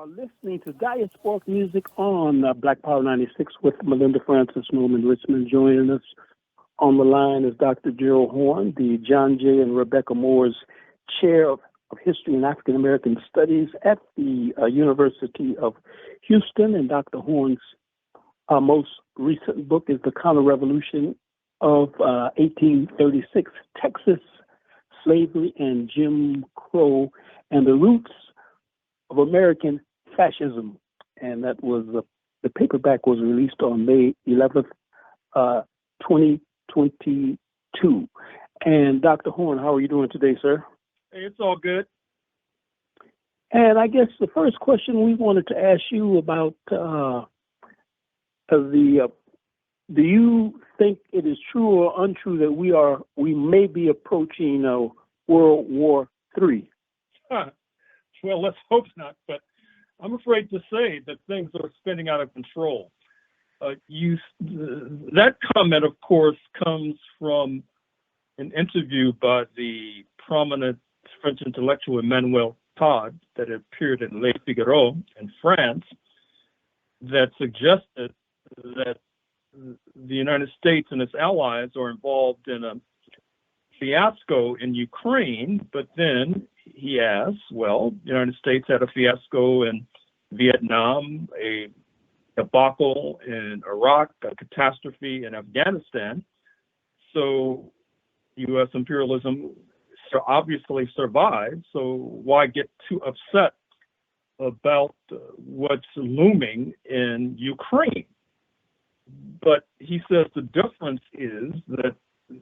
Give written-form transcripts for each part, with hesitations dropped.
are listening to Diasporic Music on Black Power 96 with Melinda Francis, Norman Richmond. Joining us on the line is Dr. Gerald Horne, the John J. and Rebecca Moore's Chair of History and African American Studies at the University of Houston. And Dr. Horne's most recent book is The Counter-Revolution of 1836, Texas, Slavery and Jim Crow, and the Roots of American Fascism. And that was the paperback was released on May 11th, 2022. And Dr. Horne, how are you doing today, sir? Hey, it's all good. And I guess the first question we wanted to ask you about do you think it is true or untrue that we may be approaching World War III? Well, let's hope not, but I'm afraid to say that things are spinning out of control. That comment, of course, comes from an interview by the prominent French intellectual Emmanuel Todd that appeared in Le Figaro in France that suggested that the United States and its allies are involved in a fiasco in Ukraine, but then he asks, well, the United States had a fiasco in Vietnam, a debacle in Iraq, a catastrophe in Afghanistan. So U.S. imperialism obviously survived, so why get too upset about what's looming in Ukraine? But he says the difference is that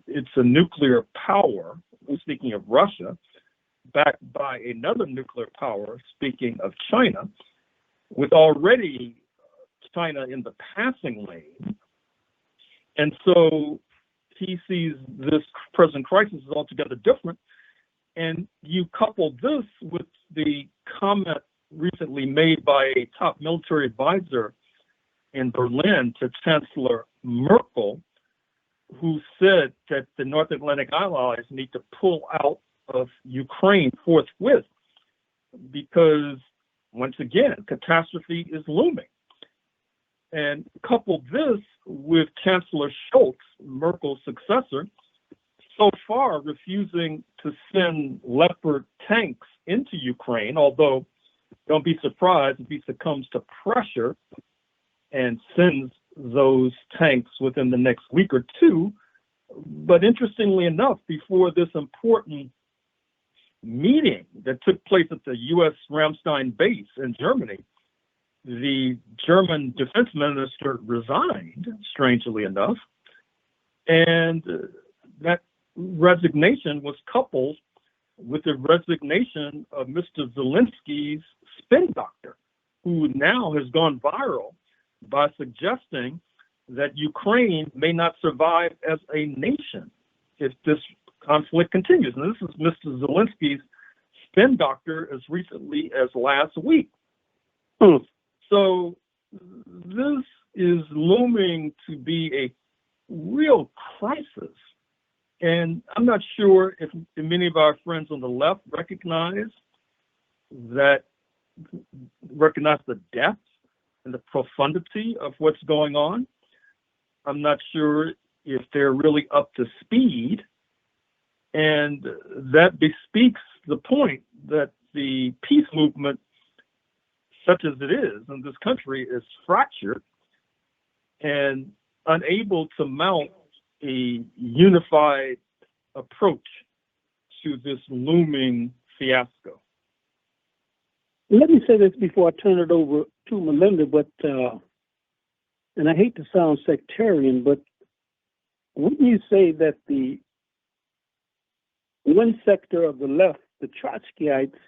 it's a nuclear power, speaking of Russia, backed by another nuclear power, speaking of China, with already China in the passing lane. And so he sees this present crisis as altogether different. And you couple this with the comment recently made by a top military advisor in Berlin to Chancellor Merkel, who said that the North Atlantic allies need to pull out of Ukraine forthwith because, once again, catastrophe is looming. And couple this with Chancellor Scholz, Merkel's successor, so far refusing to send Leopard tanks into Ukraine, although don't be surprised if he succumbs to pressure and sends those tanks within the next week or two. But interestingly enough, before this important meeting that took place at the U.S. Ramstein base in Germany, the German defense minister resigned, strangely enough, and that resignation was coupled with the resignation of Mr. Zelensky's spin doctor, who now has gone viral by suggesting that Ukraine may not survive as a nation if this conflict continues. And this is Mr. Zelensky's spin doctor as recently as last week. So this is looming to be a real crisis. And I'm not sure if many of our friends on the left recognize the depth and the profundity of what's going on. I'm not sure if they're really up to speed. And that bespeaks the point that the peace movement, such as it is in this country, is fractured and unable to mount a unified approach to this looming fiasco. Let me say this before I turn it over to Melinda, but and I hate to sound sectarian, but wouldn't you say that the one sector of the left, the Trotskyites,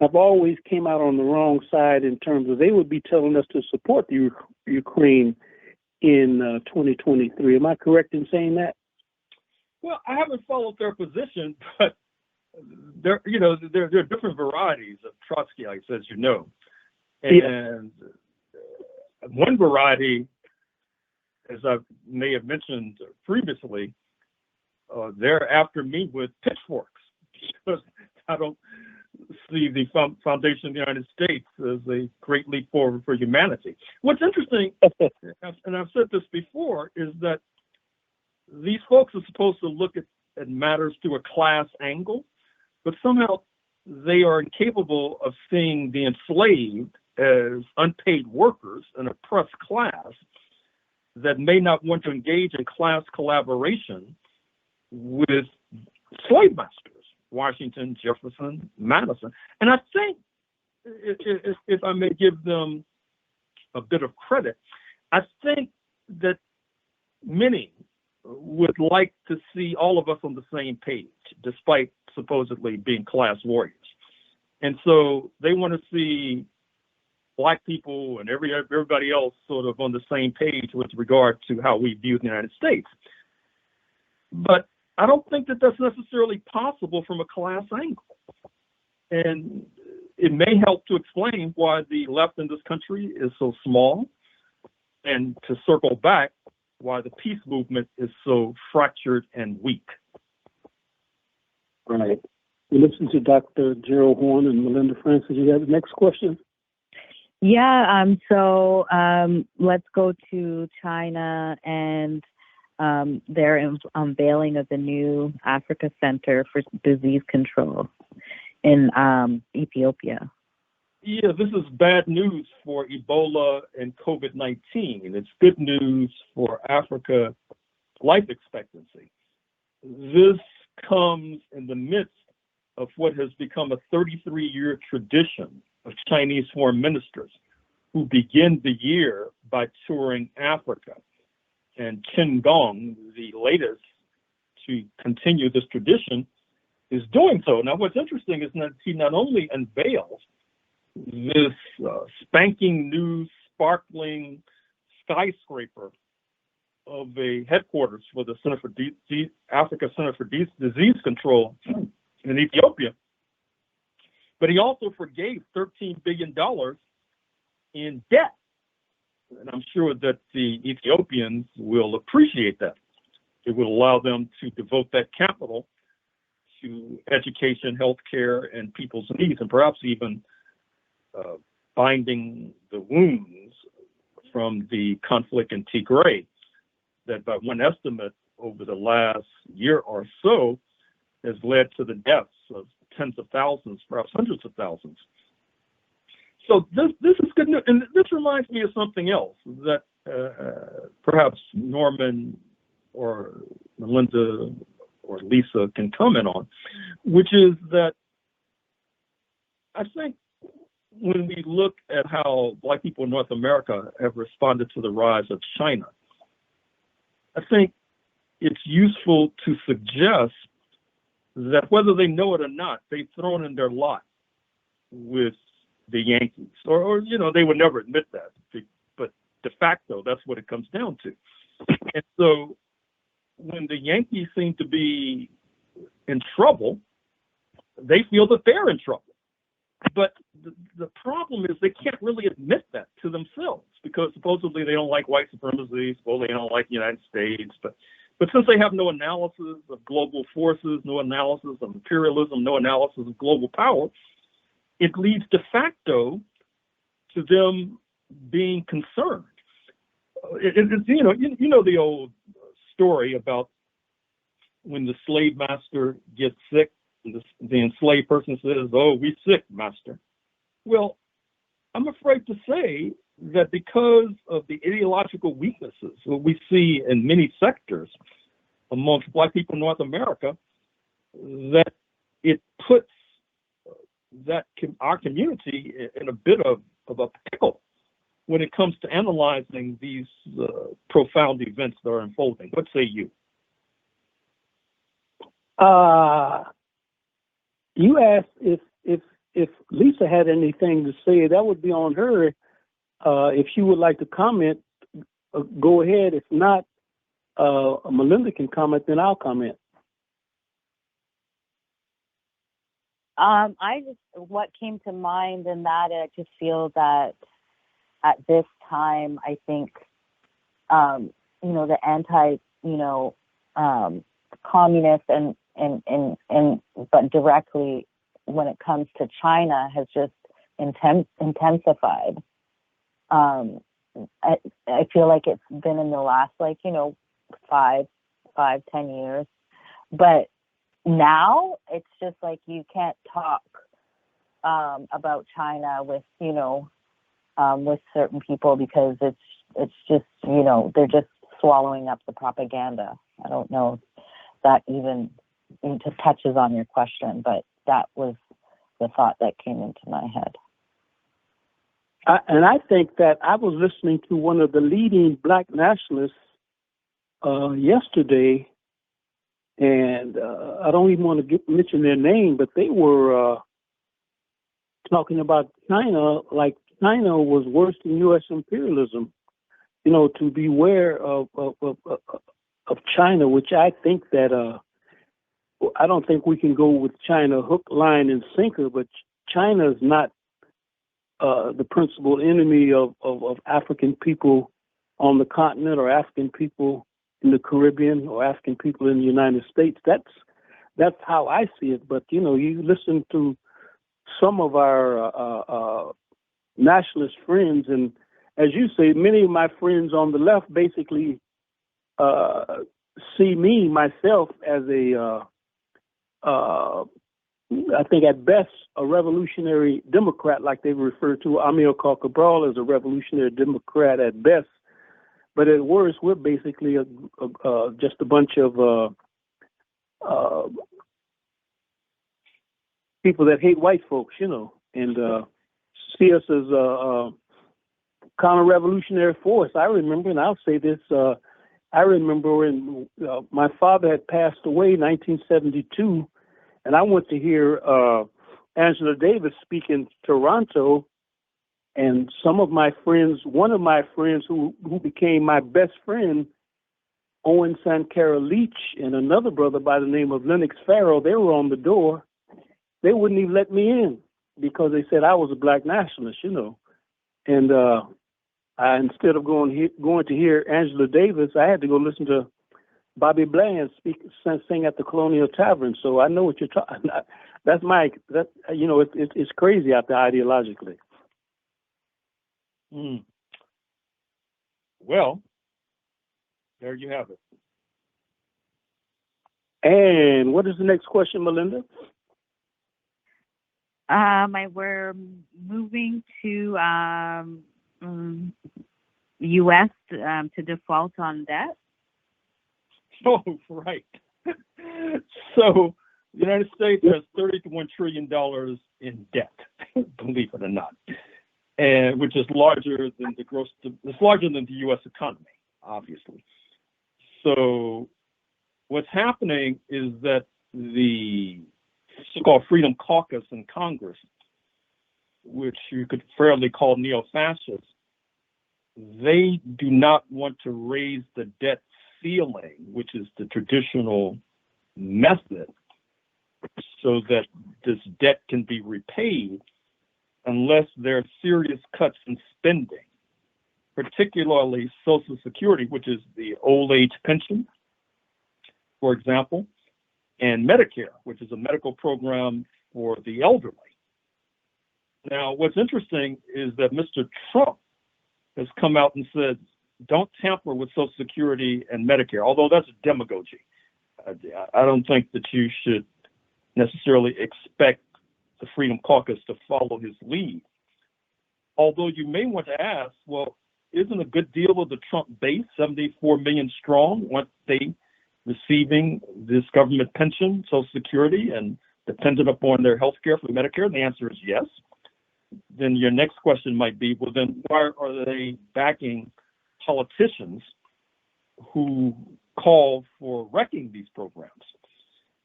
have always came out on the wrong side in terms of they would be telling us to support the Ukraine in 2023. Am I correct in saying that? Well, I haven't followed their position, but there are different varieties of Trotskyites, as you know. And one variety, as I may have mentioned previously, they're after me with pitchforks because I don't see the foundation of the United States as a great leap forward for humanity. What's interesting, and I've said this before, is that these folks are supposed to look at matters through a class angle, but somehow they are incapable of seeing the enslaved as unpaid workers, an oppressed class that may not want to engage in class collaboration with slave masters, Washington, Jefferson, Madison. And I think, if I may give them a bit of credit, I think that many would like to see all of us on the same page, despite supposedly being class warriors. And so they want to see Black people and everybody else sort of on the same page with regard to how we view the United States. But I don't think that that's necessarily possible from a class angle. And it may help to explain why the left in this country is so small, and to circle back, why the peace movement is so fractured and weak. Right. We listen to Dr. Gerald Horne and Melinda Francis. You have the next question? Yeah, so let's go to China and their unveiling of the new Africa Center for Disease Control in Ethiopia. Yeah, this is bad news for Ebola and COVID-19. It's good news for Africa life expectancy. This comes in the midst of what has become a 33-year tradition of Chinese foreign ministers who begin the year by touring Africa. And Qin Gong, the latest to continue this tradition, is doing so. Now, what's interesting is that he not only unveils this spanking new, sparkling skyscraper of a headquarters for the Center for Africa Center for Disease Control in Ethiopia, but he also forgave $13 billion in debt. And I'm sure that the Ethiopians will appreciate that. It will allow them to devote that capital to education, healthcare, and people's needs, and perhaps even binding the wounds from the conflict in Tigray that, by one estimate, over the last year or so, has led to the deaths of tens of thousands, perhaps hundreds of thousands. So this is good news. And this reminds me of something else that perhaps Norman or Melinda or Lisa can comment on, which is that I think when we look at how Black people in North America have responded to the rise of China, I think it's useful to suggest that whether they know it or not, they've thrown in their lot with the Yankees, or they would never admit that, but de facto, that's what it comes down to. And so when the Yankees seem to be in trouble, they feel that they're in trouble. But the problem is they can't really admit that to themselves, because supposedly they don't like white supremacy, supposedly they don't like the United States, but since they have no analysis of global forces, no analysis of imperialism, no analysis of global power, it leads de facto to them being concerned. You know the old story about when the slave master gets sick, and the enslaved person says, "Oh, we sick, master." Well, I'm afraid to say that because of the ideological weaknesses that we see in many sectors amongst Black people in North America, that it puts our community in a bit of a pickle when it comes to analyzing these profound events that are unfolding. What say you? You asked if Lisa had anything to say. That would be on her. If she would like to comment, go ahead. If not, Melinda can comment, then I'll comment. What came to mind in that, I just feel that at this time, I think, the anti, communist and but directly when it comes to China has just intensified. I feel like it's been in the last, 5-10 years. But now it's just like you can't talk about China with certain people because it's just, they're just swallowing up the propaganda. I don't know if that even touches on your question, but that was the thought that came into my head. And I think that I was listening to one of the leading Black nationalists yesterday, and I don't even want to mention their name, but they were talking about China like China was worse than U.S. imperialism. To beware of China, which I think that I don't think we can go with China hook, line, and sinker, but China is not the principal enemy of African people on the continent, or African people in the Caribbean, or African people in the United States. That's how I see it. But you listen to some of our nationalist friends, and as you say, many of my friends on the left basically see me, myself, as I think at best, a revolutionary Democrat, like they refer to Amilcar Cabral as a revolutionary Democrat at best. But at worst, we're basically just a bunch of people that hate white folks, and see us as a counter-revolutionary force. I remember, and I'll say this, I remember when my father had passed away in 1972, and I went to hear Angela Davis speak in Toronto, and some of my friends, one of my friends who became my best friend, Owen Sankara Leach, and another brother by the name of Lennox Farrell, they were on the door. They wouldn't even let me in because they said I was a Black nationalist, And instead of going to hear Angela Davis, I had to go listen to Bobby Bland sing at the Colonial Tavern. So I know what you're talking. It's crazy out there ideologically. Well, there you have it. And what is the next question, Melinda? We're moving to U.S. To default on debt. Oh, right. So the United States has $31 trillion in debt, believe it or not, and which is larger than it's larger than the U.S. economy, obviously. So what's happening is that the so-called Freedom Caucus in Congress, which you could fairly call neo-fascist, they do not want to raise the debt ceiling, which is the traditional method, so that this debt can be repaid unless there are serious cuts in spending, particularly Social Security, which is the old age pension, for example, and Medicare, which is a medical program for the elderly. Now, what's interesting is that Mr. Trump has come out and said, don't tamper with Social Security and Medicare, although that's demagogy. I don't think that you should necessarily expect the Freedom Caucus to follow his lead. Although you may want to ask, well, isn't a good deal of the Trump base, 74 million strong, weren't they receiving this government pension, Social Security, and dependent upon their health care for Medicare? And the answer is yes. Then your next question might be, well, then why are they backing politicians who call for wrecking these programs?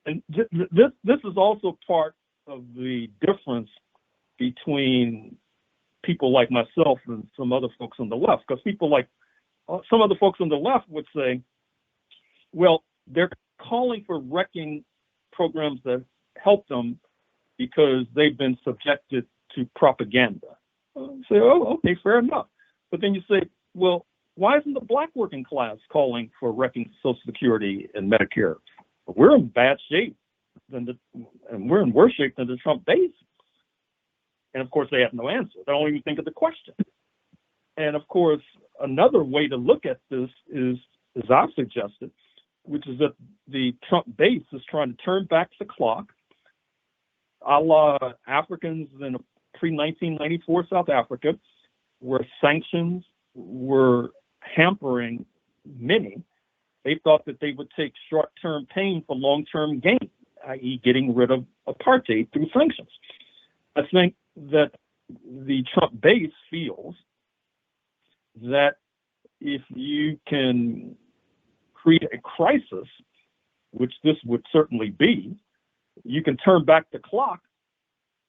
And this is also part of the difference between people like myself and some other folks on the left, because people like some other folks on the left would say, well, they're calling for wrecking programs that help them because they've been subjected to propaganda. You say, oh, okay, fair enough. But then you say, well, why isn't the Black working class calling for wrecking Social Security and Medicare? We're in bad shape. and we're in worse shape than the Trump base. And of course, they have no answer. They don't even think of the question. And of course, another way to look at this is, as I've suggested, which is that the Trump base is trying to turn back the clock, a la Africans in pre-1994 South Africa, where sanctions were hampering many. They thought that they would take short-term pain for long-term gain, i.e. getting rid of apartheid through sanctions. I think that the Trump base feels that if you can create a crisis, which this would certainly be, you can turn back the clock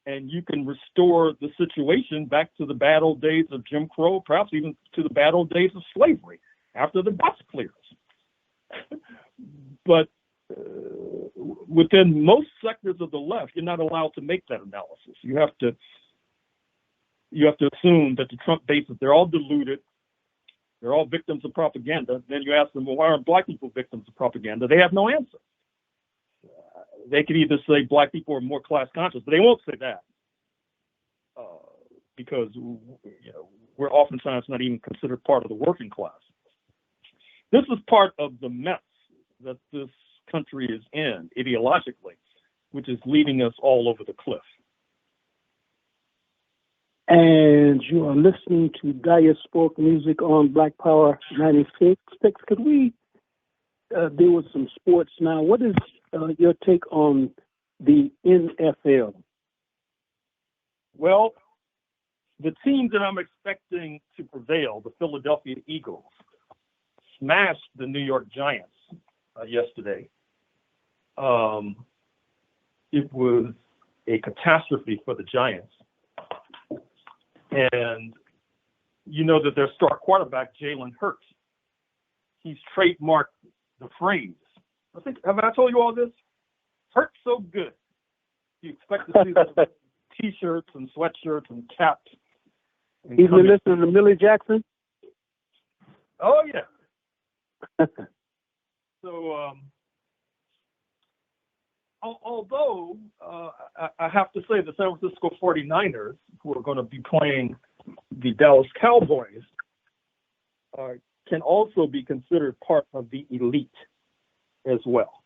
and you can restore the situation back to the bad old days of Jim Crow, perhaps even to the bad old days of slavery after the dust clears. But within most sectors of the left, you're not allowed to make that analysis. You have to assume that the Trump base, they're all deluded, they're all victims of propaganda. Then you ask them, well, why aren't black people victims of propaganda? They have no answer. They could either say black people are more class conscious, but they won't say that because we're oftentimes not even considered part of the working class. This is part of the mess that this country is in ideologically, which is leading us all over the cliff. And you are listening to Diasporic Music on Black Power 96. Could we deal with some sports now? What is your take on the NFL? Well, the team that I'm expecting to prevail, the Philadelphia Eagles, smashed the New York Giants yesterday. It was a catastrophe for the Giants. And you know that their star quarterback, Jalen Hurts, he's trademarked the phrase. Have I told you all this? Hurts so good. You expect to see the T-shirts and sweatshirts and caps. And he's been listening to Millie Jackson? Oh, yeah. So, although I have to say the San Francisco 49ers, who are going to be playing the Dallas Cowboys, can also be considered part of the elite as well.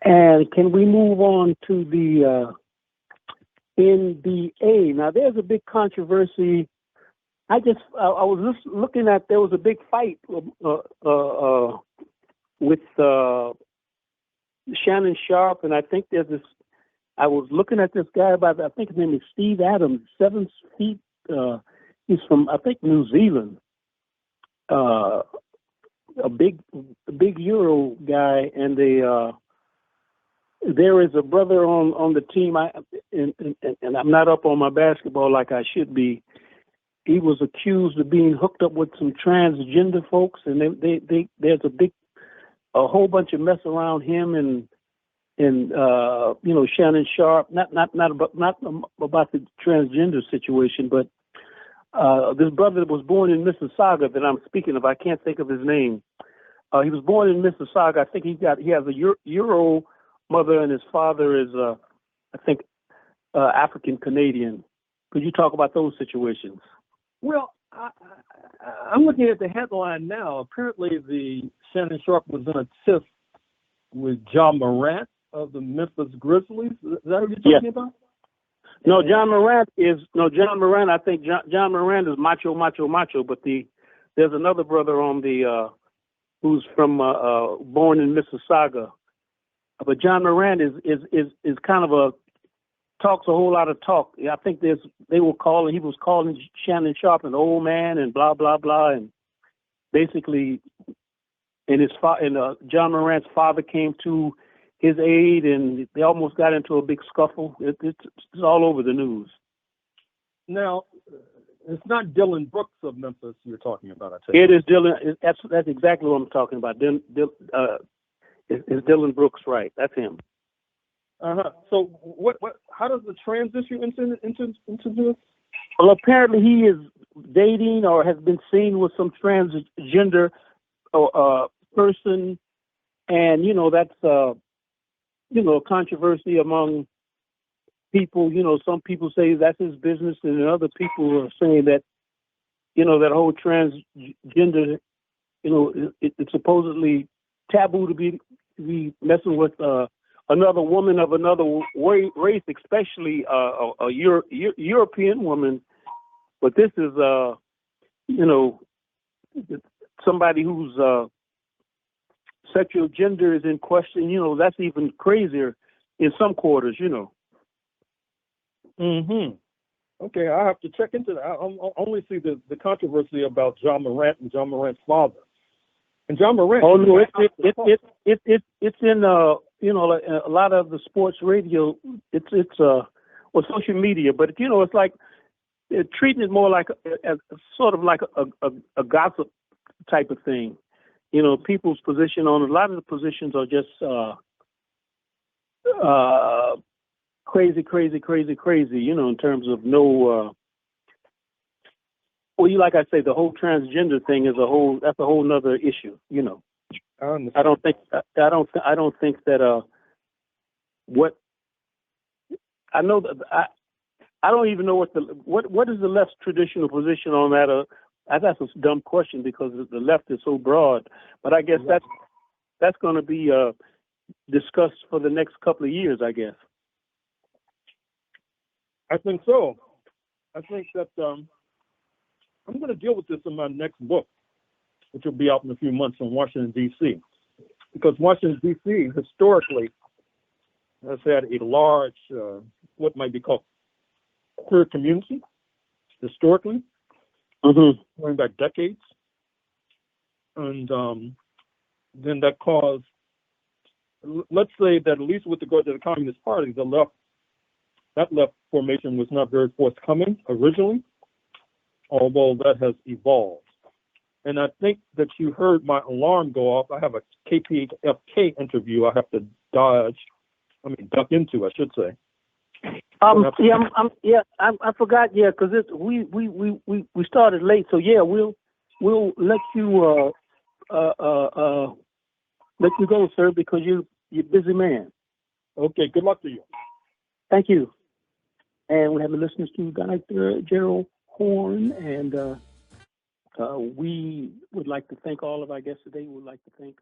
And can we move on to the NBA? Now, there's a big controversy. I was just looking at, there was a big fight with Shannon Sharp, and I think there's this, I was looking at this guy I think his name is Steve Adams, 7 feet, he's from, I think, New Zealand, a big Euro guy, and there is a brother on the team, and I'm not up on my basketball like I should be. He was accused of being hooked up with some transgender folks, and there's a whole bunch of mess around him and Shannon Sharp. Not about the transgender situation, but this brother was born in Mississauga that I'm speaking of. I can't think of his name. He was born in Mississauga. I think he has a Euro mother, and his father is African Canadian. Could you talk about those situations? Well, I'm looking at the headline now. Apparently, the Shannon Sharp was in a tiff with John Morant of the Memphis Grizzlies. Is that what you're talking about? No, John Morant. I think John Morant is macho, but there's another brother on the who's from born in Mississauga. But John Morant is kind of talks a whole lot of talk. I think he was calling Shannon Sharp an old man and blah blah blah, and basically, John Morant's father came to his aid, and they almost got into a big scuffle. It's all over the news. Now, it's not Dylan Brooks of Memphis you're talking about, I take it. It is Dylan. That's exactly what I'm talking about. It's Dylan Brooks, right? That's him. So what? How does the trans issue into this? Well, apparently he is dating or has been seen with some transgender person, And that's controversy among people. Some people say that's his business, and other people are saying that that whole transgender, it's supposedly taboo to be messing with another woman of another race, especially a European woman. But this is somebody whose sexual gender is in question. That's even crazier in some quarters. Okay, I have to check into that. I only see the controversy about John Morant and John Morant's father. And John Morant. Oh no, it's in a lot of the sports radio. It's social media, but it's like they're treating it more like as sort of like a gossip type of thing. People's position on a lot of the positions are just crazy, in terms of no, like I say, the whole transgender thing is that's a whole nother issue, I don't think that, what, I know that, I don't even know what is the left's traditional position on that, that's a dumb question because the left is so broad, but I guess that's going to be, discussed for the next couple of years, I guess. I think so. I think that I'm going to deal with this in my next book, which will be out in a few months on Washington, D.C. Because Washington, D.C. historically has had a large, what might be called queer community, historically, going back decades. And then that caused, let's say that at least with regard to the Communist Party, that left formation was not very forthcoming originally, although that has evolved. And I think that you heard my alarm go off. I have a KPFK interview I have to duck into, I should say. I forgot, because we started late, so we'll let you go, sir, because you're a busy man. Okay, good luck to you. Thank you. And we have been listening to Dr. Gerald Horne, and we would like to thank all of our guests today. We would like to thank